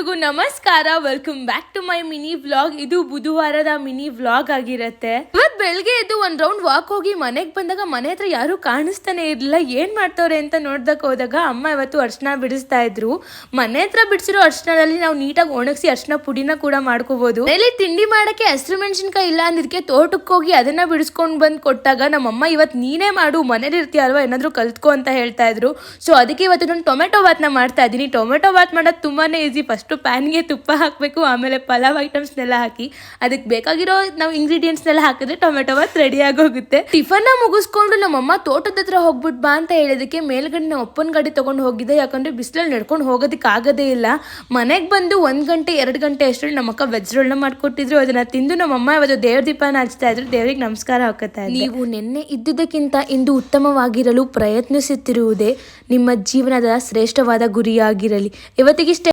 ಎಲ್ರಿಗೂ ನಮಸ್ಕಾರ. Welcome back to my mini vlog. ಇದು ಬುಧವಾರದ ಮಿನಿ ವ್ಲಾಗ್ ಆಗಿರತ್ತೆ. ಇವತ್ತು ಬೆಳಗ್ಗೆ ಎದ್ದು ಒಂದ್ ರೌಂಡ್ ವಾಕ್ ಹೋಗಿ ಮನೆಗೆ ಬಂದಾಗ ಮನೆ ಹತ್ರ ಯಾರು ಕಾಣಿಸ್ತಾನೆ ಇರ್ಲಿಲ್ಲ. ಏನ್ ಮಾಡ್ತವ್ರೆ ಅಂತ ನೋಡ್ದಕ್ ಹೋದಾಗ ಅಮ್ಮ ಇವತ್ತು ಅರ್ಶನ ಬಿಡಿಸ್ತಾ ಇದ್ರು. ಮನೆ ಹತ್ರ ಬಿಡಿಸಿರೋ ಅರ್ಶನದಲ್ಲಿ ನಾವು ನೀಟಾಗಿ ಒಣಗಿಸಿ ಅರ್ಶನ ಪುಡಿನ ಕೂಡ ಮಾಡ್ಕೋಬಹುದು. ಇಲ್ಲಿ ತಿಂಡಿ ಮಾಡಕ್ಕೆ ಹಸಿರು ಮೆಣಸಿನ್ಕಾಯಿ ಇಲ್ಲ ಅಂದಿದ್ಕೆ ತೋಟಕ್ಕೆ ಹೋಗಿ ಅದನ್ನ ಬಿಡಿಸ್ಕೊಂಡ್ ಬಂದ್ ಕೊಟ್ಟಾಗ ನಮ್ಮಮ್ಮ ಇವತ್ತು ನೀನೇ ಮಾಡು, ಮನೇಲಿ ಇರ್ತೀಯಲ್ವಾ, ಏನಾದ್ರು ಕಲ್ತ್ಕೊ ಅಂತ ಹೇಳ್ತಾ ಇದ್ರು. ಸೊ ಅದಕ್ಕೆ ಇವತ್ತು ನಾನು ಟೊಮೆಟೊ ಬಾತ್ನ ಮಾಡ್ತಾ ಇದ್ದೀನಿ. ಟೊಮೆಟೊ ಬಾತ್ ಮಾಡೋದು ತುಂಬಾನೇ ಈಸಿ. ಫಸ್ಟು ಪ್ಯಾನ್ಗೆ ತುಪ್ಪ ಹಾಕಬೇಕು, ಆಮೇಲೆ ಪಲಾವ್ ಐಟಮ್ಸ್ನೆಲ್ಲ ಹಾಕಿ ಅದಕ್ಕೆ ಬೇಕಾಗಿರೋ ನಾವು ಇಂಗ್ರೀಡಿಯೆಂಟ್ಸ್ನೆಲ್ಲ ಹಾಕಿದ್ರೆ ಟೊಮೆಟೊ ಬಾತ್ ರೆಡಿ ಆಗೋಗುತ್ತೆ. ಟಿಫನ್ನ ಮುಗಿಸ್ಕೊಂಡು ನಮ್ಮಮ್ಮ ತೋಟದ ಹತ್ರ ಹೋಗ್ಬಿಟ್ಟು ಬಾ ಅಂತ ಹೇಳಿದಕ್ಕೆ ಮೇಲ್ಗಡೆ ನಾವು ಅಪ್ಪನ ಗಾಡಿ ತಗೊಂಡು ಹೋಗಿದ್ದೆ. ಯಾಕಂದ್ರೆ ಬಿಸಿಲಲ್ಲಿ ನಡ್ಕೊಂಡು ಹೋಗೋದಕ್ಕೆ ಆಗೋದೇ ಇಲ್ಲ. ಮನೆಗೆ ಬಂದು 1 ಗಂಟೆ 2 ಗಂಟೆ ಅಷ್ಟರಲ್ಲಿ ನಮ್ಮಕ್ಕ ವೆಜ್ ರೋಲ್ನ ಮಾಡ್ಕೊಟ್ಟಿದ್ರು. ಅದನ್ನ ತಿಂದು ನಮ್ಮಮ್ಮ ಇವತ್ತು ದೇವ್ರ ದೀಪನ ಹಚ್ತಾ ಇದ್ರು. ದೇವ್ರಿಗೆ ನಮಸ್ಕಾರ ಹಾಕುತ್ತಾ ಇದ್ದೆ. ನೀವು ನಿನ್ನೆ ಇದ್ದುದಕ್ಕಿಂತ ಇಂದು ಉತ್ತಮವಾಗಿರಲು ಪ್ರಯತ್ನಿಸುತ್ತಿರುವುದೇ ನಿಮ್ಮ ಜೀವನದ ಶ್ರೇಷ್ಠವಾದ ಗುರಿಯಾಗಿರಲಿ. ಇವತ್ತಿಗಿಷ್ಟೇ.